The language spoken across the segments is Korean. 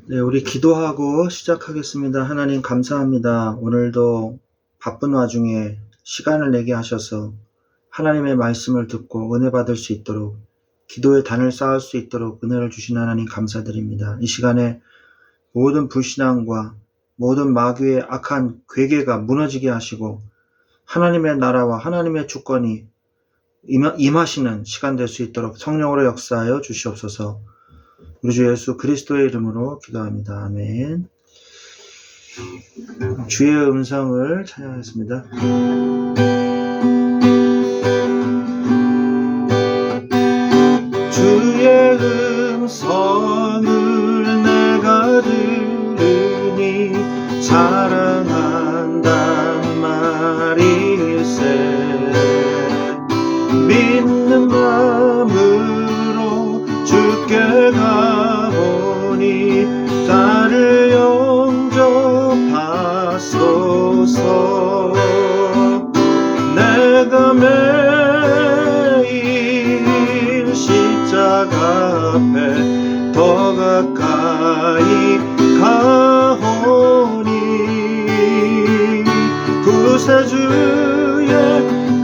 네, 우리 기도하고 시작하겠습니다. 하나님 감사합니다. 오늘도 바쁜 와중에 시간을 내게 하셔서 하나님의 말씀을 듣고 은혜 받을 수 있도록 기도의 단을 쌓을 수 있도록 은혜를 주신 하나님 감사드립니다. 이 시간에 모든 불신앙과 모든 마귀의 악한 괴계가 무너지게 하시고 하나님의 나라와 하나님의 주권이 임하시는 시간 될 수 있도록 성령으로 역사하여 주시옵소서. 우리 주 예수 그리스도의 이름으로 기도합니다. 아멘. 주의 음성을 찬양하겠습니다. 주의 음성을 내가 들으니 사랑한단 말일세. 믿는 마음으로 주께 가보니 나를 영접하소서. 내가 매일 십자가 앞에 더 가까이 가오니 구세주의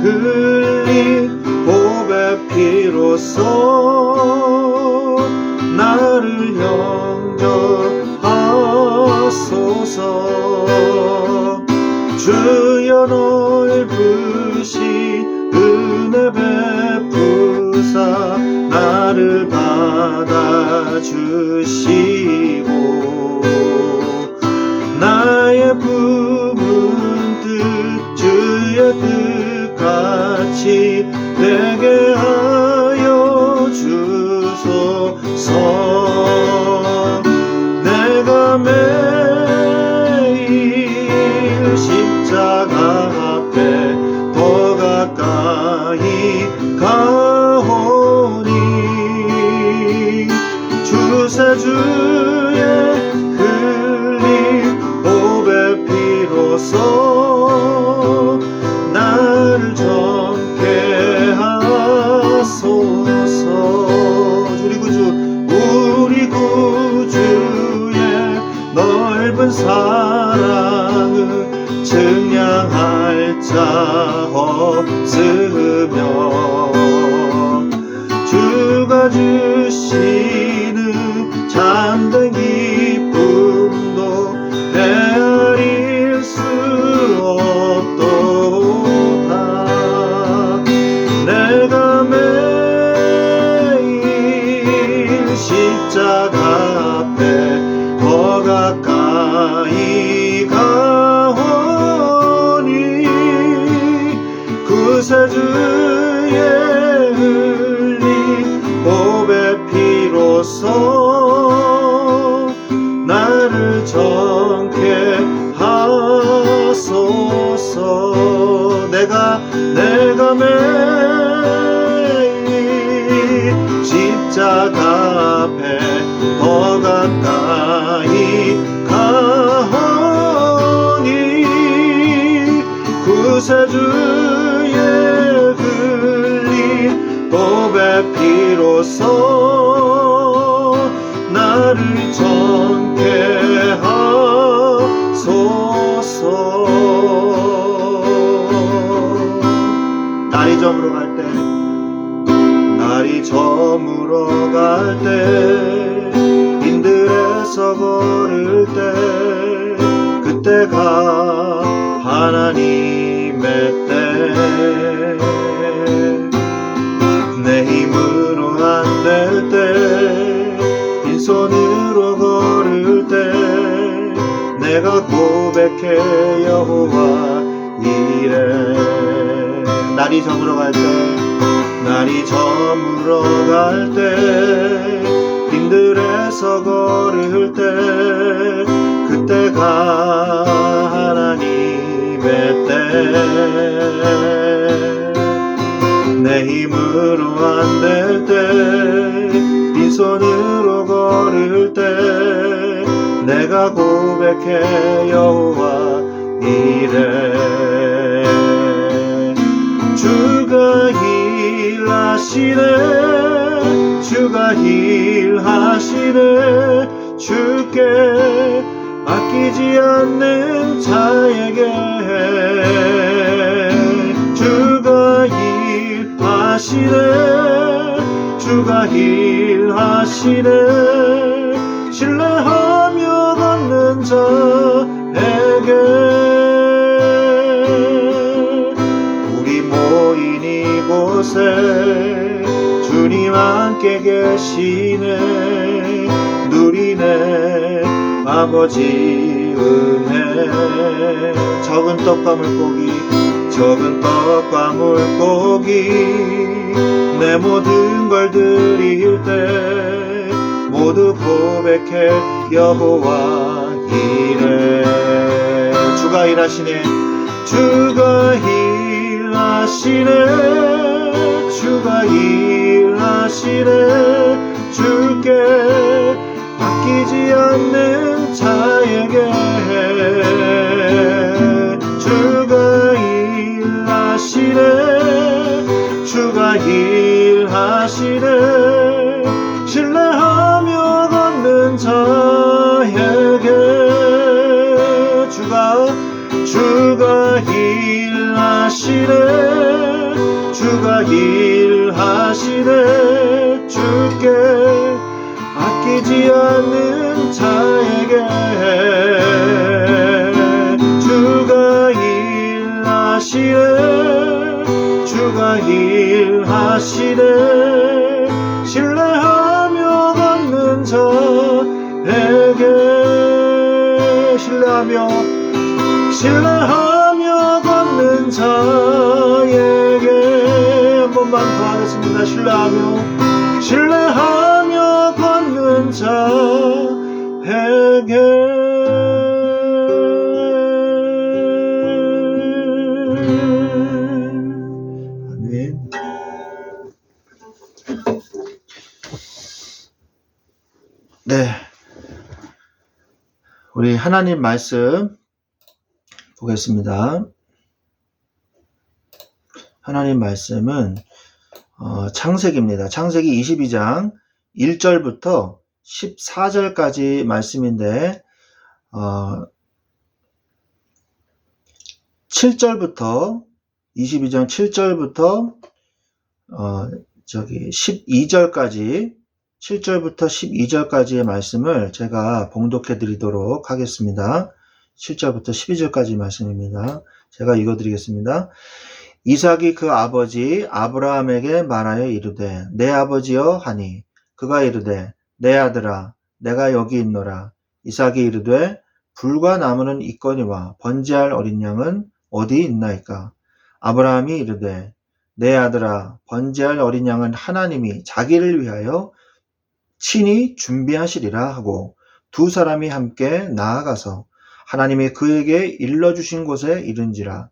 흘린 보배 피로써 나를 영접하소서. 주여 넓으신 은혜 베푸사 나를 받아주시고 나의 품은 뜻 주의 뜻같이 되게 하여 주소서. 내가 매일 십자가 앞에 더 가까이 가오니 주세주의 흘린 보배 피로써 나를 정케 하소서. 우리 구주의 넓은 사랑은 증량할 자 없으며 주가 주시는 참된 기쁨도 헤아릴 수 없도다. 내가 매일 십자가 앞에 더 가까이 가오니 구세주의 흘린 보배 피로써 나를 정케 하소서. 내가 매일 십자가 앞에 더 가까이 가오니 구세주의 흘린 보배 피로써 나를 정케 하소서. 날이 저물어 갈 때, 날이 저물어 갈 때, 빈들에서 걸을 때, 그때가 하나님의 때. 내 힘으로 안 될 때, 빈손으로 걸을 때, 내가 고백해 여호와 이래. 날이 저물어 갈 때, 날이 저물어 갈 때, 빈들에서 걸을 때, 그때가 하나님의 때. 내 힘으로 안 될 때, 빈손으로 걸을 때, 내가 고백해 여호와 이래. 주가 일하시네, 주가 일하시네, 주께 아끼지 않는 자에게 주가 일하시네 주가 일하시네 신뢰하며 걷는 자에게 우리 모인 이곳에 주님 함께 계시네 누리네 아버지 은혜 적은 떡과 물고기 적은 떡과 물고기 내 모든 걸 드릴 때 모두 고백해 여호와 이래 주가 일하시네 주가 일하시네 주가 일하시네 주께 아끼지 않는 자에게 주가 일하시네 주가 일하시네 신뢰하며 걷는 자에게 주가 일하시네 주가 일하시네 주께 아끼지 않는 자에게 주가 일하시네 주가 일하시네 신뢰하며 걷는 자에게 신뢰하며 걷는 자에게 한 번만 더 하겠습니다. 신뢰하며 걷는 자에게 아멘. 네, 우리 하나님 말씀 보겠습니다. 하나님 말씀은 창세기입니다. 창세기 22장 1절부터 14절까지 말씀인데 7절부터 22장 7절부터 12절까지 7절부터 12절까지의 말씀을 제가 봉독해 드리도록 하겠습니다. 7절부터 12절까지 말씀입니다. 제가 읽어드리겠습니다. 이삭이 그 아버지 아브라함에게 말하여 이르되 내 아버지여 하니 그가 이르되 내 아들아 내가 여기 있노라. 이삭이 이르되 불과 나무는 있거니와 번제할 어린 양은 어디 있나이까. 아브라함이 이르되 내 아들아 번제할 어린 양은 하나님이 자기를 위하여 친히 준비하시리라 하고 두 사람이 함께 나아가서 하나님이 그에게 일러주신 곳에 이른지라.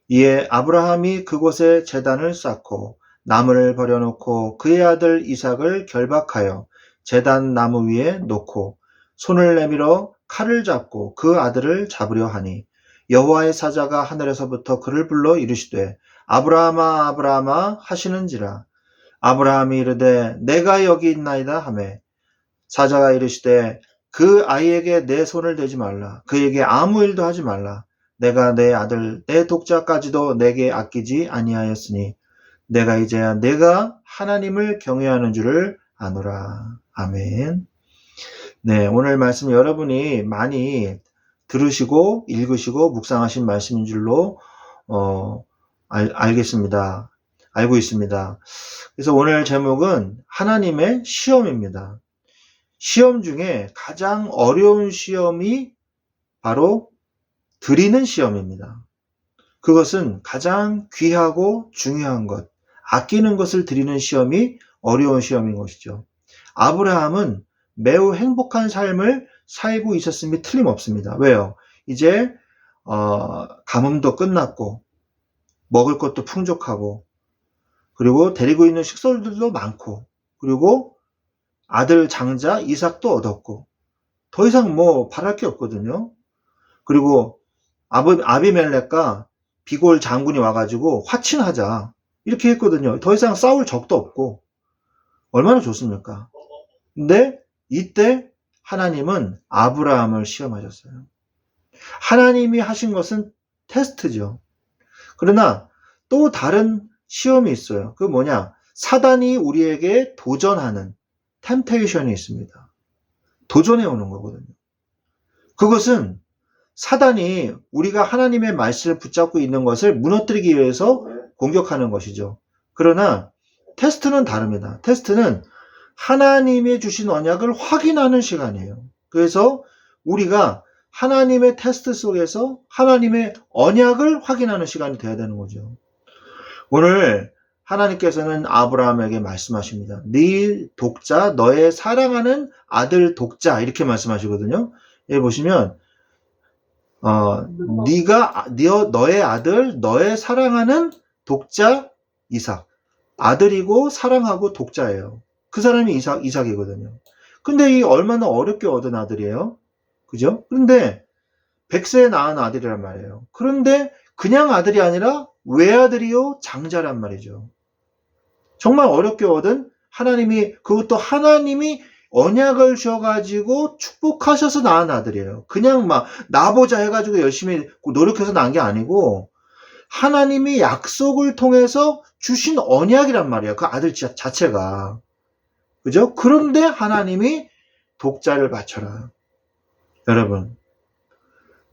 이에 아브라함이 그곳에 제단을 쌓고 나무를 버려놓고 그의 아들 이삭을 결박하여 제단 나무 위에 놓고 손을 내밀어 칼을 잡고 그 아들을 잡으려 하니 여호와의 사자가 하늘에서부터 그를 불러 이르시되 아브라함아 아브라함아 하시는지라. 아브라함이 이르되 내가 여기 있나이다 하매 사자가 이르시되 그 아이에게 내 손을 대지 말라. 그에게 아무 일도 하지 말라. 내가 내 아들 내 독자까지도 내게 아끼지 아니하였으니 내가 이제야 내가 하나님을 경외하는 줄을 아노라. 아멘. 네, 오늘 말씀 여러분이 많이 들으시고 읽으시고 묵상하신 말씀인 줄로 알겠습니다. 알고 있습니다. 그래서 오늘 제목은 하나님의 시험입니다. 시험 중에 가장 어려운 시험이 바로 드리는 시험입니다. 그것은 가장 귀하고 중요한 것, 아끼는 것을 드리는 시험이 어려운 시험인 것이죠. 아브라함은 매우 행복한 삶을 살고 있었음이 틀림없습니다. 왜요? 이제 가뭄도 끝났고 먹을 것도 풍족하고 그리고 데리고 있는 식솔들도 많고 그리고 아들 장자 이삭도 얻었고 더 이상 뭐 바랄 게 없거든요. 그리고 아비멜렉과 비골 장군이 와가지고 화친하자 이렇게 했거든요. 더 이상 싸울 적도 없고 얼마나 좋습니까? 근데 이때 하나님은 아브라함을 시험하셨어요. 하나님이 하신 것은 테스트죠. 그러나 또 다른 시험이 있어요. 그 뭐냐? 사단이 우리에게 도전하는 템테이션이 있습니다. 도전해 오는 거거든요. 그것은 사단이 우리가 하나님의 말씀을 붙잡고 있는 것을 무너뜨리기 위해서 공격하는 것이죠. 그러나 테스트는 다릅니다. 테스트는 하나님이 주신 언약을 확인하는 시간이에요. 그래서 우리가 하나님의 테스트 속에서 하나님의 언약을 확인하는 시간이 돼야 되는 거죠. 오늘 하나님께서는 아브라함에게 말씀하십니다. 네 독자, 너의 사랑하는 아들 독자, 이렇게 말씀하시거든요. 여기 보시면 너의 아들, 너의 사랑하는 독자 이삭. 아들이고 사랑하고 독자예요. 그 사람이 이삭이거든요. 근데 이 얼마나 어렵게 얻은 아들이에요. 그죠? 그런데 100세에 낳은 아들이란 말이에요. 그런데 그냥 아들이 아니라 외아들이요 장자란 말이죠. 정말 어렵게 얻은 그것도 하나님이 언약을 주셔가지고 축복하셔서 낳은 아들이에요. 그냥 막 나보자 해가지고 열심히 노력해서 낳은 게 아니고 하나님이 약속을 통해서 주신 언약이란 말이에요. 그 아들 자체가. 그죠? 그런데 하나님이 독자를 바쳐라. 여러분,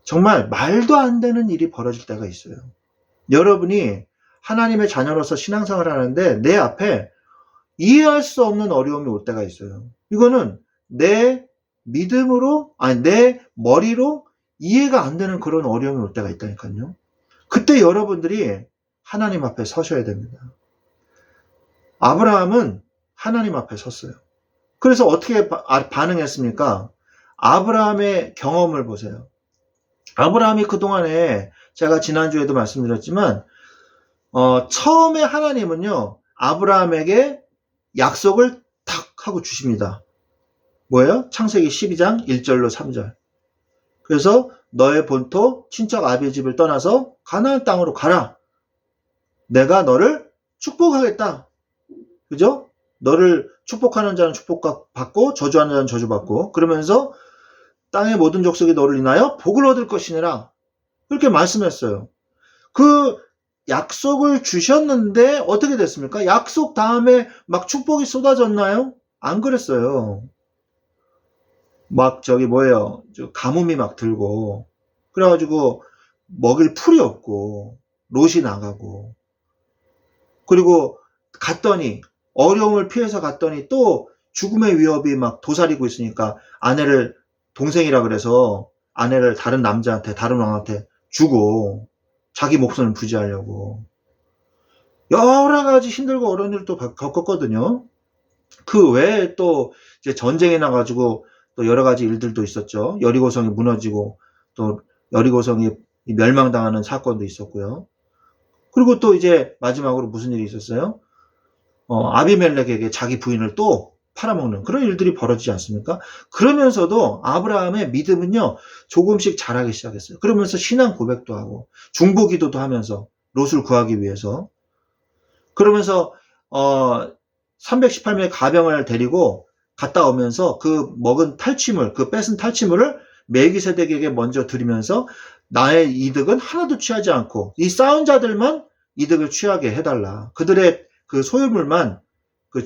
정말 말도 안 되는 일이 벌어질 때가 있어요. 여러분이 하나님의 자녀로서 신앙생활을 하는데 내 앞에 이해할 수 없는 어려움이 올 때가 있어요. 이거는 내 믿음으로, 내 머리로 이해가 안 되는 그런 어려움이 올 때가 있다니까요. 그때 여러분들이 하나님 앞에 서셔야 됩니다. 아브라함은 하나님 앞에 섰어요. 그래서 어떻게 반응했습니까? 아브라함의 경험을 보세요. 아브라함이 그동안에 제가 지난주에도 말씀드렸지만 처음에 하나님은요 아브라함에게 약속을 탁 하고 주십니다. 뭐예요? 창세기 12장 1절로 3절. 그래서 너의 본토 친척 아비의 집을 떠나서 가나안 땅으로 가라. 내가 너를 축복하겠다. 그죠? 너를 축복하는 자는 축복받고 저주하는 자는 저주받고 그러면서 땅의 모든 족속이 너를 인하여 복을 얻을 것이니라. 그렇게 말씀했어요. 그 약속을 주셨는데 어떻게 됐습니까? 약속 다음에 막 축복이 쏟아졌나요? 안 그랬어요. 막 가뭄이 막 들고 그래가지고 먹일 풀이 없고 롯이 나가고 그리고 갔더니 어려움을 피해서 갔더니 또 죽음의 위협이 막 도사리고 있으니까 동생이라 그래서 아내를 다른 왕한테 주고 자기 목숨을 부지하려고 여러 가지 힘들고 어려운 일도 겪었거든요. 그 외에 또 이제 전쟁이 나가지고 또 여러 가지 일들도 있었죠. 여리고성이 무너지고 또 여리고성이 멸망당하는 사건도 있었고요. 그리고 또 이제 마지막으로 무슨 일이 있었어요? 아비멜렉에게 자기 부인을 또 팔아먹는 그런 일들이 벌어지지 않습니까? 그러면서도 아브라함의 믿음은요 조금씩 자라기 시작했어요. 그러면서 신앙 고백도 하고 중보기도도 하면서 롯을 구하기 위해서 그러면서 318명의 가병을 데리고 갔다 오면서 그 뺏은 탈취물을 멜기세덱에게 먼저 드리면서 나의 이득은 하나도 취하지 않고 이 싸운 자들만 이득을 취하게 해달라. 그들의 그 소유물만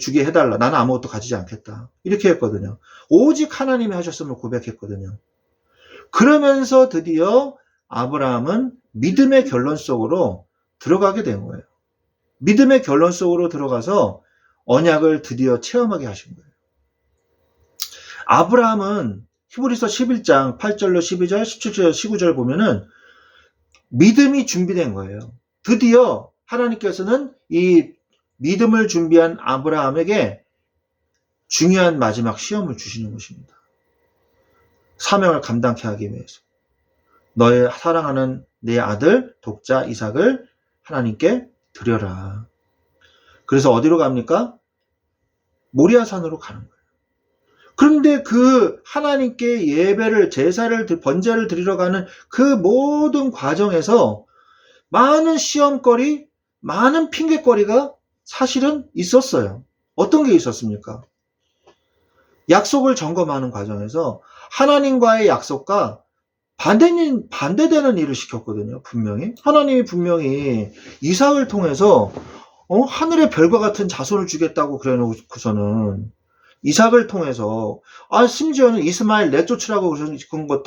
주게 해달라. 나는 아무것도 가지지 않겠다. 이렇게 했거든요. 오직 하나님이 하셨음을 고백했거든요. 그러면서 드디어 아브라함은 믿음의 결론 속으로 들어가게 된 거예요. 믿음의 결론 속으로 들어가서 언약을 드디어 체험하게 하신 거예요. 아브라함은 히브리서 11장 8절로 12절, 17절, 19절 보면은 믿음이 준비된 거예요. 드디어 하나님께서는 이 믿음을 준비한 아브라함에게 중요한 마지막 시험을 주시는 것입니다. 사명을 감당케 하기 위해서. 너의 사랑하는 내 아들 독자 이삭을 하나님께 드려라. 그래서 어디로 갑니까? 모리아산으로 가는 거예요. 그런데 그 하나님께 번제를 드리러 가는 그 모든 과정에서 많은 시험거리, 많은 핑계거리가 사실은 있었어요. 어떤 게 있었습니까? 약속을 점검하는 과정에서 하나님과의 약속과 반대되는 일을 시켰거든요. 분명히. 하나님이 분명히 이삭을 통해서 하늘의 별과 같은 자손을 주겠다고 그래 놓고서는 이삭을 통해서 심지어는 이스마엘 내쫓으라고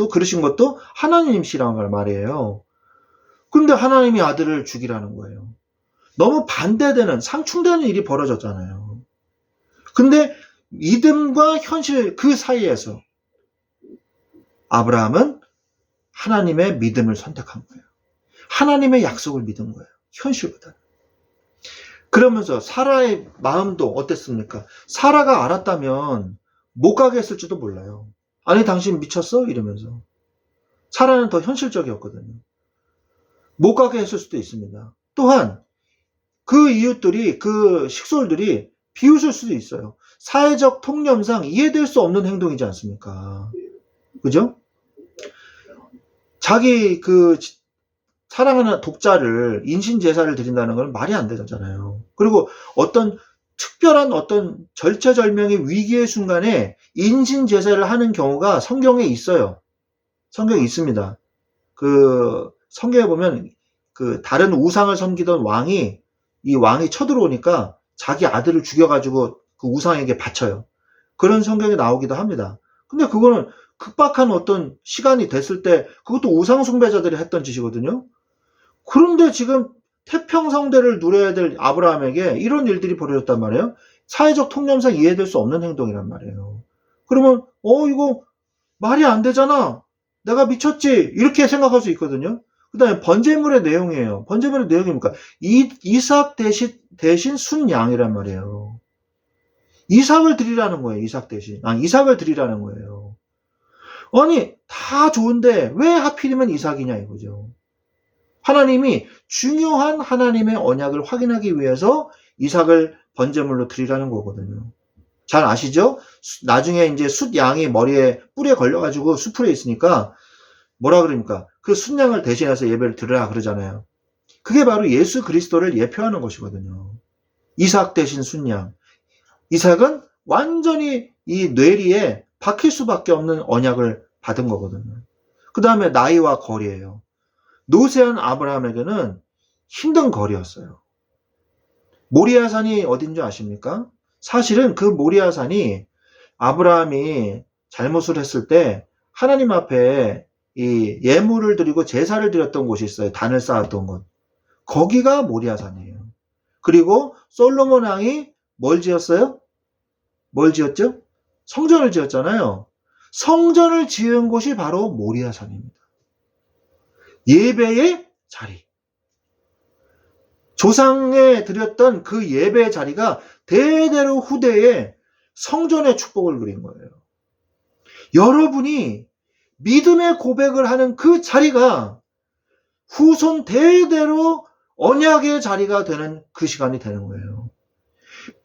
그러신 것도 하나님이시란 말이에요. 그런데 하나님이 아들을 죽이라는 거예요. 너무 반대되는 상충되는 일이 벌어졌잖아요. 근데 믿음과 현실 그 사이에서 아브라함은 하나님의 믿음을 선택한 거예요. 하나님의 약속을 믿은 거예요. 현실보다. 그러면서 사라의 마음도 어땠습니까? 사라가 알았다면 못 가게 했을지도 몰라요. 아니 당신 미쳤어? 이러면서. 사라는 더 현실적이었거든요. 못 가게 했을 수도 있습니다. 또한 그 이웃들이, 그 식솔들이 비웃을 수도 있어요. 사회적 통념상 이해될 수 없는 행동이지 않습니까? 그죠? 자기 사랑하는 독자를 인신제사를 드린다는 건 말이 안 되잖아요. 그리고 어떤 특별한 어떤 절체절명의 위기의 순간에 인신제사를 하는 경우가 성경에 있어요. 성경에 있습니다. 성경에 보면 다른 우상을 섬기던 이 왕이 쳐들어오니까 자기 아들을 죽여가지고 그 우상에게 바쳐요. 그런 성경에 나오기도 합니다. 근데 그거는 급박한 어떤 시간이 됐을 때 그것도 우상 숭배자들이 했던 짓이거든요. 그런데 지금 태평성대를 누려야 될 아브라함에게 이런 일들이 벌어졌단 말이에요. 사회적 통념상 이해될 수 없는 행동이란 말이에요. 그러면 이거 말이 안 되잖아. 내가 미쳤지. 이렇게 생각할 수 있거든요. 그 다음에 번제물의 내용이에요. 번제물의 내용이 뭡니까? 이삭 대신 순양이란 말이에요. 이삭을 드리라는 거예요. 이삭을 드리라는 거예요. 아니 다 좋은데 왜 하필이면 이삭이냐 이거죠. 하나님이 중요한 하나님의 언약을 확인하기 위해서 이삭을 번제물로 드리라는 거거든요. 잘 아시죠? 나중에 이제 숫양이 뿔에 걸려가지고 수풀에 있으니까 뭐라 그러니까 그 숫양을 대신해서 예배를 드리라 그러잖아요. 그게 바로 예수 그리스도를 예표하는 것이거든요. 이삭 대신 순양. 이삭은 완전히 이 뇌리에 박힐 수밖에 없는 언약을 받은 거거든요. 그 다음에 나이와 거리예요. 노쇠한 아브라함에게는 힘든 거리였어요. 모리아산이 어딘 줄 아십니까? 사실은 그 모리아산이 아브라함이 잘못을 했을 때 하나님 앞에 이 예물을 드리고 제사를 드렸던 곳이 있어요. 단을 쌓았던 곳. 거기가 모리아산이에요. 그리고 솔로몬 왕이 뭘 지었어요? 뭘 지었죠? 성전을 지었잖아요. 성전을 지은 곳이 바로 모리아산입니다. 예배의 자리. 조상에 드렸던 그 예배의 자리가 대대로 후대에 성전의 축복을 누린 거예요. 여러분이 믿음의 고백을 하는 그 자리가 후손 대대로 언약의 자리가 되는 그 시간이 되는 거예요.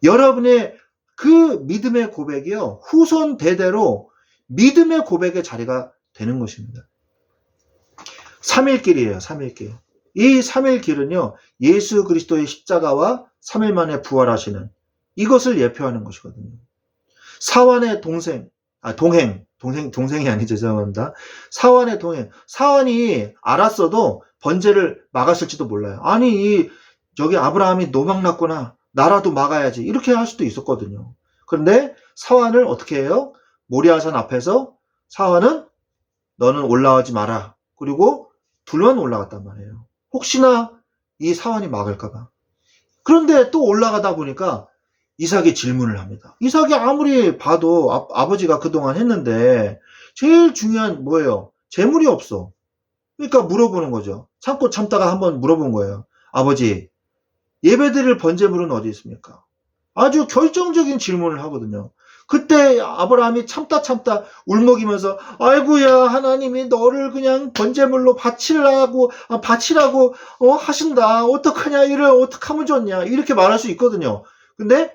여러분의 그 믿음의 고백이요, 후손 대대로 믿음의 고백의 자리가 되는 것입니다. 3일길이에요. 3일길. 이 3일길은요, 예수 그리스도의 십자가와 3일 만에 부활하시는 이것을 예표하는 것이거든요. 사환의 동행이 아니죠. 죄송합니다. 사환의 동행. 사환이 알았어도 번제를 막았을지도 몰라요. 아니, 저기 아브라함이 노망났구나. 나라도 막아야지. 이렇게 할 수도 있었거든요. 그런데 사환을 어떻게 해요? 모리아산 앞에서 사환은 너는 올라오지 마라. 그리고 둘만 올라갔단 말이에요. 혹시나 이 사환이 막을까봐. 그런데 또 올라가다 보니까 이삭이 질문을 합니다. 이삭이 아무리 봐도 아버지가 그동안 했는데 제일 중요한 뭐예요? 재물이 없어. 그러니까 물어보는 거죠. 참고 참다가 한번 물어본 거예요. 아버지, 예배드릴 번제물은 어디 있습니까? 아주 결정적인 질문을 하거든요. 그때 아브라함이 참다 울먹이면서 아이고야 하나님이 너를 그냥 번제물로 바치라고 하신다. 어떡하냐 이를 어떻게 하면 좋냐 이렇게 말할 수 있거든요. 근데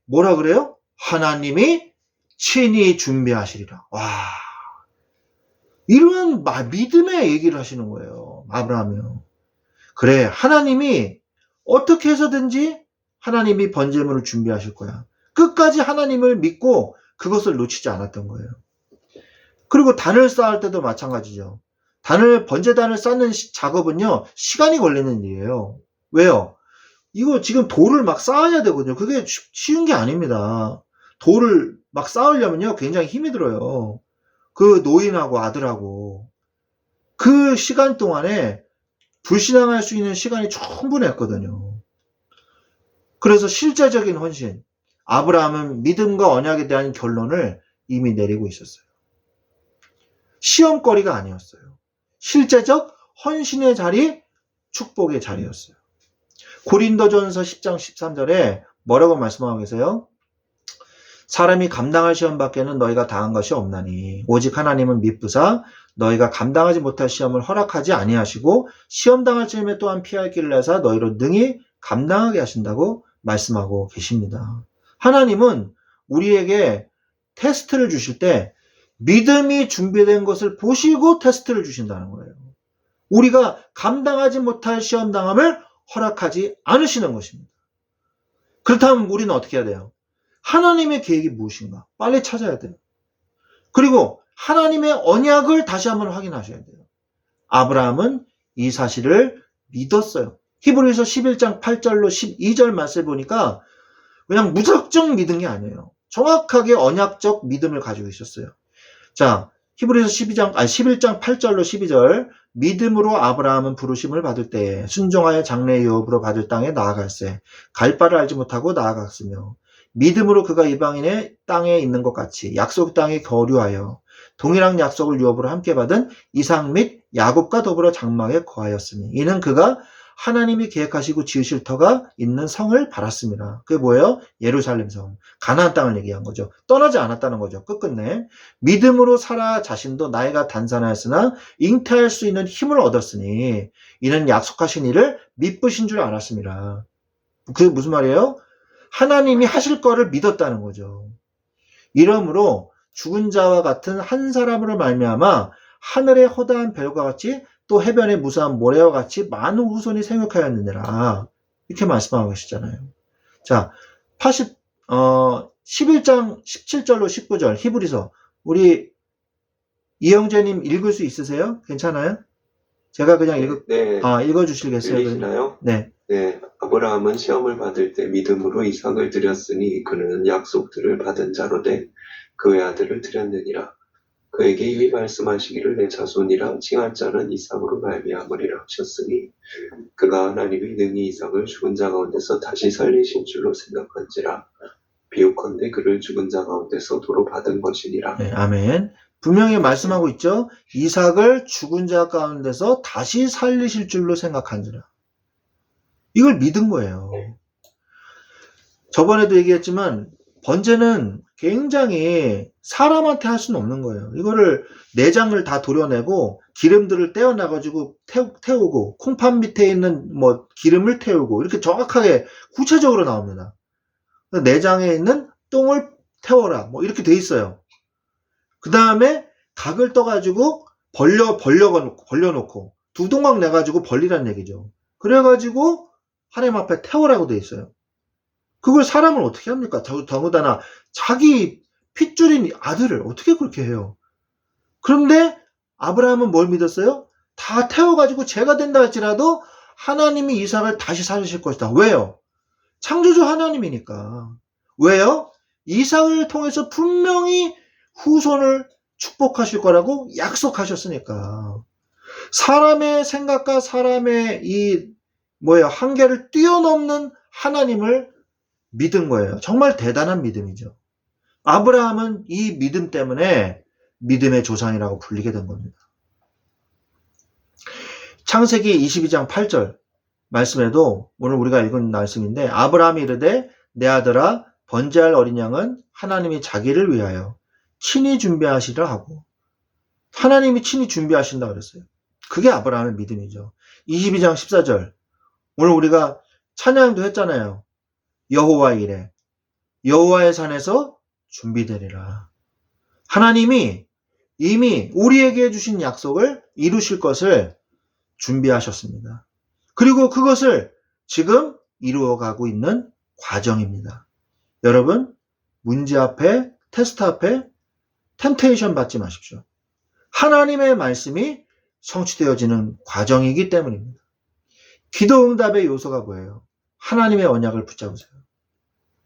뭐라 그래요? 하나님이 친히 준비하시리라. 와, 이런 믿음의 얘기를 하시는 거예요. 아브라함이요. 그래, 하나님이 어떻게 해서든지 하나님이 번제물을 준비하실 거야. 끝까지 하나님을 믿고 그것을 놓치지 않았던 거예요. 그리고 단을 쌓을 때도 마찬가지죠. 번제단을 쌓는 작업은요, 시간이 걸리는 일이에요. 왜요? 이거 지금 돌을 막 쌓아야 되거든요. 그게 쉬운 게 아닙니다. 돌을 막 쌓으려면요, 굉장히 힘이 들어요. 그 노인하고 아들하고. 그 시간 동안에 불신앙할 수 있는 시간이 충분했거든요. 그래서 실제적인 헌신, 아브라함은 믿음과 언약에 대한 결론을 이미 내리고 있었어요. 시험거리가 아니었어요. 실제적 헌신의 자리, 축복의 자리였어요. 고린도전서 10장 13절에 뭐라고 말씀하고 계세요? 사람이 감당할 시험 밖에는 너희가 당한 것이 없나니 오직 하나님은 미쁘사 너희가 감당하지 못할 시험을 허락하지 아니하시고 시험 당할 즈음에 또한 피할 길을 내사 너희로 능히 감당하게 하신다고 말씀하고 계십니다. 하나님은 우리에게 테스트를 주실 때 믿음이 준비된 것을 보시고 테스트를 주신다는 거예요. 우리가 감당하지 못할 시험 당함을 허락하지 않으시는 것입니다. 그렇다면 우리는 어떻게 해야 돼요? 하나님의 계획이 무엇인가? 빨리 찾아야 돼요. 그리고 하나님의 언약을 다시 한번 확인하셔야 돼요. 아브라함은 이 사실을 믿었어요. 히브리서 11장 8절로 12절 말씀을 보니까 그냥 무작정 믿은 게 아니에요. 정확하게 언약적 믿음을 가지고 있었어요. 자, 히브리서 11장 8절로 12절 믿음으로 아브라함은 부르심을 받을 때에 순종하여 장래 유업으로 받을 땅에 나아갈세 갈 바를 알지 못하고 나아갔으며 믿음으로 그가 이방인의 땅에 있는 것 같이 약속 땅에 거류하여 동일한 약속을 유업으로 함께 받은 이삭 및 야곱과 더불어 장막에 거하였으니 이는 그가 하나님이 계획하시고 지으실 터가 있는 성을 바랐습니다. 그게 뭐예요? 예루살렘 성. 가나안 땅을 얘기한 거죠. 떠나지 않았다는 거죠. 끝끝내. 믿음으로 사라 자신도 나이가 단산하였으나 잉태할 수 있는 힘을 얻었으니 이는 약속하신 일을 미쁘신 줄 알았습니다. 그게 무슨 말이에요? 하나님이 하실 거를 믿었다는 거죠. 이러므로 죽은 자와 같은 한 사람으로 말미암아 하늘의 허다한 별과 같이 또 해변의 무수한 모래와 같이 많은 후손이 생육하였느니라. 이렇게 말씀하고 계시잖아요. 자, 11장 17절로 19절 히브리서 우리 이영재님 읽을 수 있으세요? 괜찮아요? 제가 그냥 읽어주시겠어요? 들리시나요? 네. 네, 아브라함은 시험을 받을 때 믿음으로 이삭을 드렸으니 그는 약속들을 받은 자로되 그의 아들을 드렸느니라. 그에게 이미 말씀하시기를 내 자손이라 칭할 자는 이삭으로 말미암으리라 하셨으니 그가 하나님이 능히 이삭을 죽은 자 가운데서 다시 살리신 줄로 생각한지라. 비유컨대 그를 죽은 자 가운데서 도로 받은 것이니라. 네, 아멘. 분명히 말씀하고 있죠. 이삭을 죽은 자 가운데서 다시 살리실 줄로 생각한지라. 이걸 믿은 거예요. 저번에도 얘기했지만 번제는 굉장히 사람한테 할 수는 없는 거예요. 이거를 내장을 다 도려내고 기름들을 떼어놔가지고 태우고 콩팥 밑에 있는 기름을 태우고 이렇게 정확하게 구체적으로 나옵니다. 내장에 있는 똥을 태워라 이렇게 돼 있어요. 그 다음에 각을 떠가지고 벌려놓고 두 동강 내가지고 벌리란 얘기죠. 그래가지고 하나님 앞에 태우라고 돼 있어요. 그걸 사람을 어떻게 합니까? 더군다나 자기 핏줄인 아들을 어떻게 그렇게 해요? 그런데 아브라함은 뭘 믿었어요? 다 태워가지고 죄가 된다 할지라도 하나님이 이삭을 다시 살리실 것이다. 왜요? 창조주 하나님이니까. 왜요? 이삭을 통해서 분명히 후손을 축복하실 거라고 약속하셨으니까. 사람의 생각과 사람의 한계를 뛰어넘는 하나님을 믿은 거예요. 정말 대단한 믿음이죠. 아브라함은 이 믿음 때문에 믿음의 조상이라고 불리게 된 겁니다. 창세기 22장 8절 말씀에도 오늘 우리가 읽은 말씀인데 아브라함이 이르되 내 아들아 번제할 어린 양은 하나님이 자기를 위하여 친히 준비하시라 하고 하나님이 친히 준비하신다 그랬어요. 그게 아브라함의 믿음이죠. 22장 14절 오늘 우리가 찬양도 했잖아요. 여호와 이레 여호와의 산에서 준비되리라. 하나님이 이미 우리에게 주신 약속을 이루실 것을 준비하셨습니다. 그리고 그것을 지금 이루어가고 있는 과정입니다. 여러분 문제 앞에 테스트 앞에 템테이션 받지 마십시오. 하나님의 말씀이 성취되어지는 과정이기 때문입니다. 기도 응답의 요소가 뭐예요? 하나님의 언약을 붙잡으세요.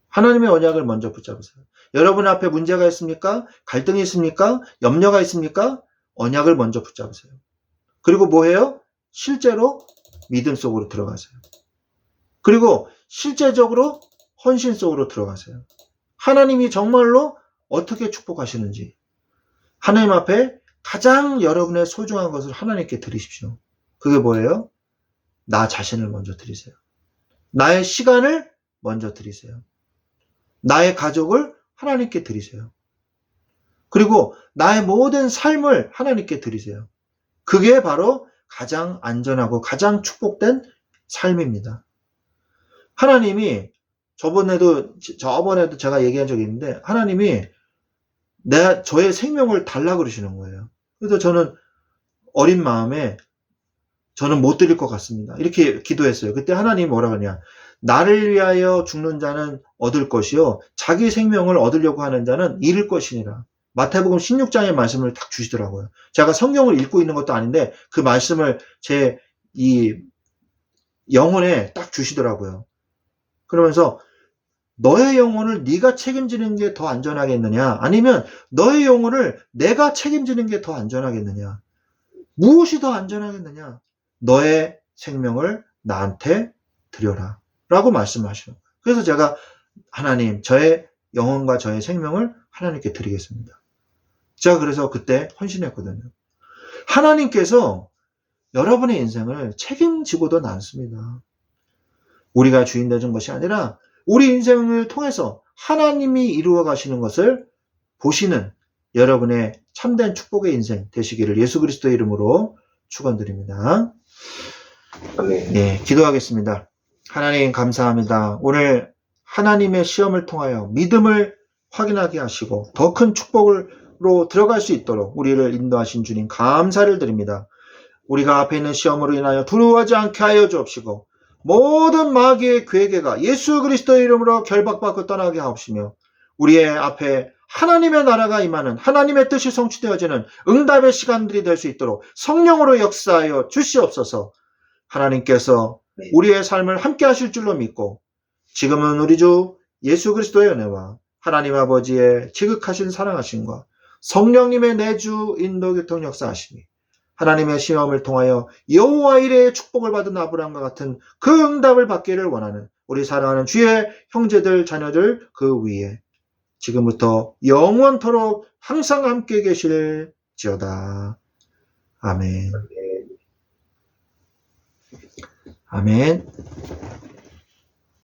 하나님의 언약을 먼저 붙잡으세요. 여러분 앞에 문제가 있습니까? 갈등이 있습니까? 염려가 있습니까? 언약을 먼저 붙잡으세요. 그리고 뭐해요? 실제로 믿음 속으로 들어가세요. 그리고 실제적으로 헌신 속으로 들어가세요. 하나님이 정말로 어떻게 축복하시는지 하나님 앞에 가장 여러분의 소중한 것을 하나님께 드리십시오. 그게 뭐예요? 나 자신을 먼저 드리세요. 나의 시간을 먼저 드리세요. 나의 가족을 하나님께 드리세요. 그리고 나의 모든 삶을 하나님께 드리세요. 그게 바로 가장 안전하고 가장 축복된 삶입니다. 하나님이 저번에도 제가 얘기한 적이 있는데 하나님이 저의 생명을 달라 그러시는 거예요. 그래서 저는 어린 마음에 저는 못 드릴 것 같습니다. 이렇게 기도했어요. 그때 하나님이 뭐라 그러냐. 나를 위하여 죽는 자는 얻을 것이요. 자기 생명을 얻으려고 하는 자는 잃을 것이니라. 마태복음 16장의 말씀을 딱 주시더라고요. 제가 성경을 읽고 있는 것도 아닌데 그 말씀을 제 이 영혼에 딱 주시더라고요. 그러면서 너의 영혼을 네가 책임지는 게 더 안전하겠느냐? 아니면 너의 영혼을 내가 책임지는 게 더 안전하겠느냐? 무엇이 더 안전하겠느냐? 너의 생명을 나한테 드려라. 라고 말씀하시는 거예요. 그래서 제가 하나님, 저의 영혼과 저의 생명을 하나님께 드리겠습니다. 제가 그래서 그때 헌신했거든요. 하나님께서 여러분의 인생을 책임지고도 남습니다. 우리가 주인 되는 것이 아니라 우리 인생을 통해서 하나님이 이루어 가시는 것을 보시는 여러분의 참된 축복의 인생 되시기를 예수 그리스도의 이름으로 축원드립니다. 아멘. 네, 기도하겠습니다. 하나님 감사합니다. 오늘 하나님의 시험을 통하여 믿음을 확인하게 하시고 더 큰 축복으로 들어갈 수 있도록 우리를 인도하신 주님 감사를 드립니다. 우리가 앞에 있는 시험으로 인하여 두려워하지 않게 하여 주옵시고 모든 마귀의 괴계가 예수 그리스도의 이름으로 결박받고 떠나게 하옵시며 우리의 앞에 하나님의 나라가 임하는 하나님의 뜻이 성취되어지는 응답의 시간들이 될 수 있도록 성령으로 역사하여 주시옵소서. 하나님께서 우리의 삶을 함께 하실 줄로 믿고 지금은 우리 주 예수 그리스도의 은혜와 하나님 아버지의 지극하신 사랑하심과 성령님의 내주 인도 교통 역사하심이 하나님의 시험을 통하여 여호와 이레의 축복을 받은 아브라함과 같은 그 응답을 받기를 원하는 우리 사랑하는 주의 형제들 자녀들 그 위에 지금부터 영원토록 항상 함께 계실지어다. 아멘. 아멘.